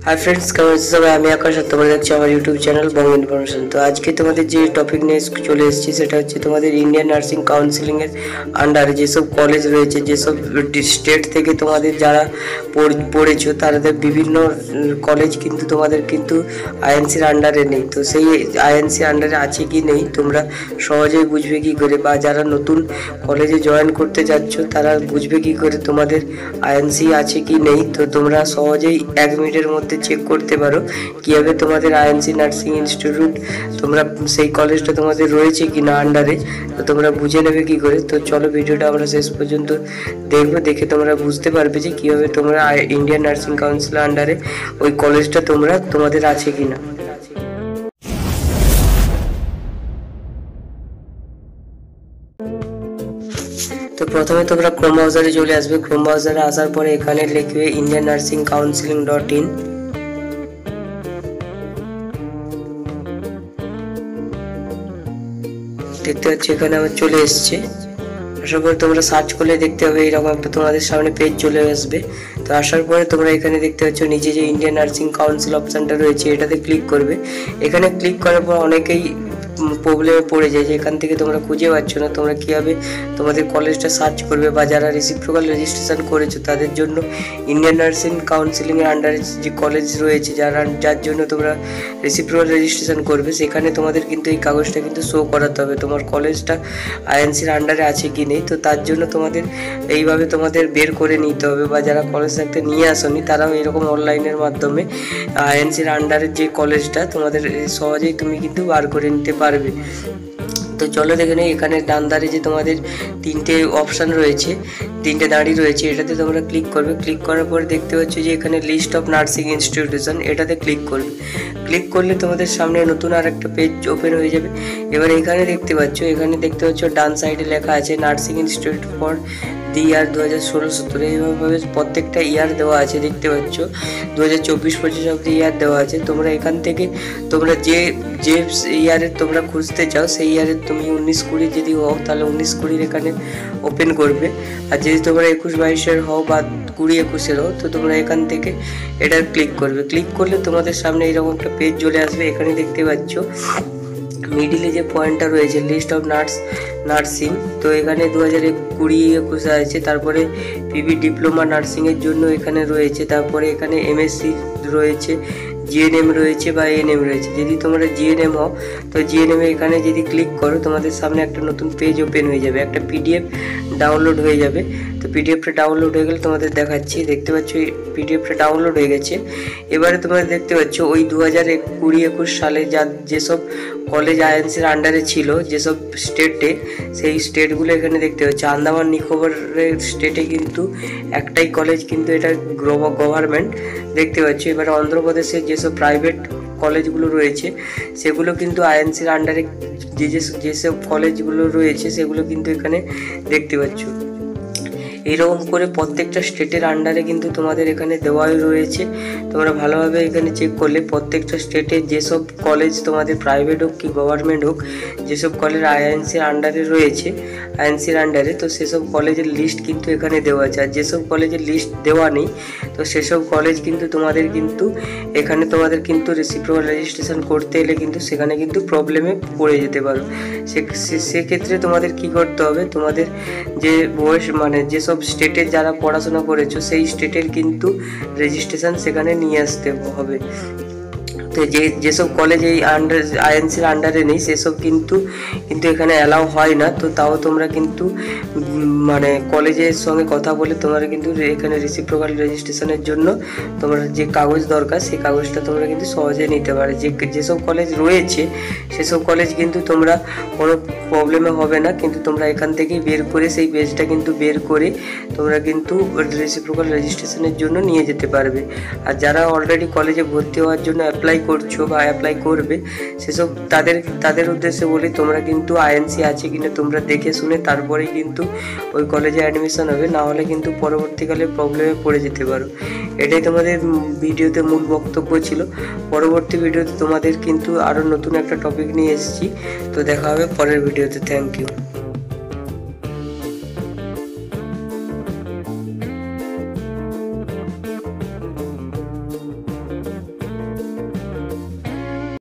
Hi friends, কেমন আছো সবাই? আমি আকাশ আর তোমরা দেখছো আমার ইউটিউব চ্যানেল বং ইনফরমেশন। তো আজকে তোমাদের যে টপিক নিয়ে চলে এসেছি সেটা হচ্ছে তোমাদের ইন্ডিয়ান নার্সিং কাউন্সিলিং এর আন্ডারে যেসব কলেজ রয়েছে, যেসব স্টেট থেকে তোমাদের যারা পড়েছো তাদের বিভিন্ন কলেজ কিন্তু তোমাদের কিন্তু আইএনসির আন্ডারে নেই। তো সেই আইএনসির আন্ডারে আছে কি নেই তোমরা সহজেই বুঝবে কি করে, বা যারা নতুন কলেজে জয়েন করতে যাচ্ছ তারা বুঝবে কি করে তোমাদের আইএনসি আছে কি নেই। তো তোমরা সহজেই 1 মিনিটের মধ্যে চেক করতে পারো কিভাবে তোমাদের আইএনসি নার্সিং ইনস্টিটিউট তোমরা সেই কলেজটা তোমাদের রয়েছে কি না আন্ডারে, তো তোমরা বুঝে নেবে কি করে। তো চলো ভিডিওটা আমরা শেষ পর্যন্ত দেখবো, দেখে তোমরা বুঝতে পারবে যে কিভাবে তোমরা ইন্ডিয়ান নার্সিং কাউন্সিলের আন্ডারে ওই কলেজটা তোমাদের আছে কি না। তো প্রথমে তোমরা ক্রোম ব্রাউজারে চলে আসবে। ক্রোম ব্রাউজারে আসার পরে এখানে লিখবে indiannursingcounseling.in। দেখতে পাচ্ছ এখানে আমার চলে এসছে। আসার পরে তোমরা সার্চ করলে দেখতে হবে এরকম একটা তোমাদের সামনে পেজ চলে আসবে। তো আসার পরে তোমরা এখানে দেখতে পাচ্ছ নিচে যে ইন্ডিয়ান নার্সিং কাউন্সিল অপশনটা রয়েছে এটাতে ক্লিক করবে। এখানে ক্লিক করার পর অনেকেই প্রবলেমে পড়ে যায় যে এখান থেকে তোমরা খুঁজে পাচ্ছ না তোমরা কীভাবে তোমাদের কলেজটা সার্চ করবে, বা যারা রেসিপ্রোকাল রেজিস্ট্রেশন করেছো তাদের জন্য ইন্ডিয়ান নার্সিং কাউন্সিলিংয়ের আন্ডারে যে কলেজ রয়েছে যার জন্য তোমরা রেসিপ্রোকাল রেজিস্ট্রেশন করবে, সেখানে তোমাদের কিন্তু এই কাগজটা কিন্তু শো করাতে হবে তোমার কলেজটা আইএনসির আন্ডারে আছে কি নেই। তো তার জন্য তোমাদের এইভাবে তোমাদের বের করে নিতে হবে, বা যারা কলেজ থাকতে নিয়ে আসোনি তারাও এরকম অনলাইনের মাধ্যমে আইএনসির আন্ডারের যে কলেজটা তোমাদের সহজেই তুমি কিন্তু বার করে নিতে পারবে। তো চলো দেখে নেই, এখানে ডান ধারে যে তোমাদের 3টে অপশান রয়েছে, 3টে দাঁড়ি রয়েছে, এটাতে তোমরা ক্লিক করবে। ক্লিক করার পর দেখতে পাচ্ছ যে এখানে লিস্ট অফ নার্সিং ইনস্টিটিউশন, এটাতে ক্লিক করবে। ক্লিক করলে তোমাদের সামনে নতুন আর একটা পেজ ওপেন হয়ে যাবে। এবার এখানে দেখতে পাচ্ছ ডান সাইডে লেখা আছে নার্সিং ইনস্টিটিউট ফর দি ইয়ার 2016-17। এইভাবে প্রত্যেকটা ইয়ার দেওয়া আছে, দেখতে পাচ্ছ 2024-25 অব্দি ইয়ার দেওয়া আছে। তোমরা এখান থেকে তোমরা যে ইয়ারের তোমরা খুঁজতে চাও সেই ইয়ারের তুমি 19-20 যদি হও তাহলে 19-20 এখানে ওপেন করবে। আর যদি তোমরা 21-22 হও বা 20-21 হও তো তোমরা এখান থেকে এটা ক্লিক করবে। ক্লিক করলে তোমাদের সামনে এরকম একটা পেজ চলে আসবে। এখানে দেখতে পাচ্ছ মিডিলে যে পয়েন্টটা রয়েছে লিস্ট অফ নার্সিং, তো এখানে 2020-21 আছে। তারপরে পিবি ডিপ্লোমা নার্সিংয়ের জন্য এখানে রয়েছে। তারপরে এখানে এমএসসি রয়েছে, জিএনএম রয়েছে বা এএনএম রয়েছে। যদি তোমরা জিএনএম হও তো জিএনএম এখানে যদি ক্লিক করো তোমাদের সামনে একটা নতুন পেজ ওপেন হয়ে যাবে, একটা পিডিএফ ডাউনলোড হয়ে যাবে। তো পিডিএফটা ডাউনলোড হয়ে গেলে তোমাদের দেখাচ্ছি, দেখতে পাচ্ছ পিডিএফটা ডাউনলোড হয়ে গেছে। এবারে তোমরা দেখতে পাচ্ছ ওই 2020-21 সালে যেসব কলেজ আইএনসির আন্ডারে ছিল যেসব স্টেটে, সেই স্টেটগুলো এখানে দেখতে পাচ্ছ। আন্দামান নিকোবরের স্টেটে কিন্তু একটাই কলেজ, কিন্তু এটা গভর্নমেন্ট, দেখতে পাচ্ছ। এবারে অন্ধ্রপ্রদেশের যেসব প্রাইভেট কলেজগুলো রয়েছে সেগুলো কিন্তু আইএনসির আন্ডারে যেসব কলেজগুলো রয়েছে সেগুলো কিন্তু এখানে দেখতে পাচ্ছ। এইরকম করে প্রত্যেকটা স্টেটের আন্ডারে কিন্তু তোমাদের এখানে দেওয়াই রয়েছে। তোমরা ভালোভাবে এখানে চেক করলে প্রত্যেকটা স্টেটে যেসব কলেজ তোমাদের প্রাইভেট হোক কি গভর্নমেন্ট হোক, যেসব কলেজ আইএনসির আন্ডারে রয়েছে আইএনসির আন্ডারে, তো সেসব কলেজের লিস্ট কিন্তু এখানে দেওয়া আছে। আর যেসব কলেজের লিস্ট দেওয়া নেই তো সেসব কলেজ কিন্তু তোমাদের কিন্তু রেসিপ্রোকাল রেজিস্ট্রেশন করতে এলে কিন্তু সেখানে কিন্তু প্রবলেমে পড়ে যেতে পারো। সেক্ষেত্রে তোমাদের কি করতে হবে, তোমাদের যে বয়স যেসব স্টেটের যারা পড়াশোনা করেছো সেই স্টেটের কিন্তু রেজিস্ট্রেশন সেখানে নিয়ে আসতে হবে। তো যেসব কলেজ এই আইএনসির আন্ডারে নেই সেসব কিন্তু এখানে অ্যালাউ হয় না। তো তাও তোমরা কিন্তু কলেজের সঙ্গে কথা বলে তোমরা কিন্তু এখানে রেসিপ্রোকাল রেজিস্ট্রেশনের জন্য তোমরা যে কাগজ দরকার সেই কাগজটা তোমরা কিন্তু সহজে নিতে পারো। যেসব কলেজ রয়েছে সেসব কলেজ কিন্তু তোমরা কোনো প্রবলেমে হবে না, কিন্তু তোমরা এখান থেকেই বের করে সেই পেজটা কিন্তু বের করে তোমরা কিন্তু রেসিপ্রোকাল রেজিস্ট্রেশনের জন্য নিয়ে যেতে পারবে। আর যারা অলরেডি কলেজে ভর্তি হওয়ার জন্য অ্যাপ্লাই করছো বা অ্যাপ্লাই করবে সেসব তাদের উদ্দেশ্যে বলি, তোমরা কিন্তু আইএনসি আছে কিনা তোমরা দেখে শুনে তারপরেই কিন্তু ওই কলেজে অ্যাডমিশন হবে, না হলে কিন্তু পরবর্তীকালে প্রবলেমে পড়ে যেতে পারো। এটাই তোমাদের ভিডিওতে মূল বক্তব্য ছিল। পরবর্তী ভিডিওতে তোমাদের কিন্তু আরও নতুন একটা টপিক নিয়ে এসেছি। তো দেখা হবে পরের ভিডিওতে। Thank you.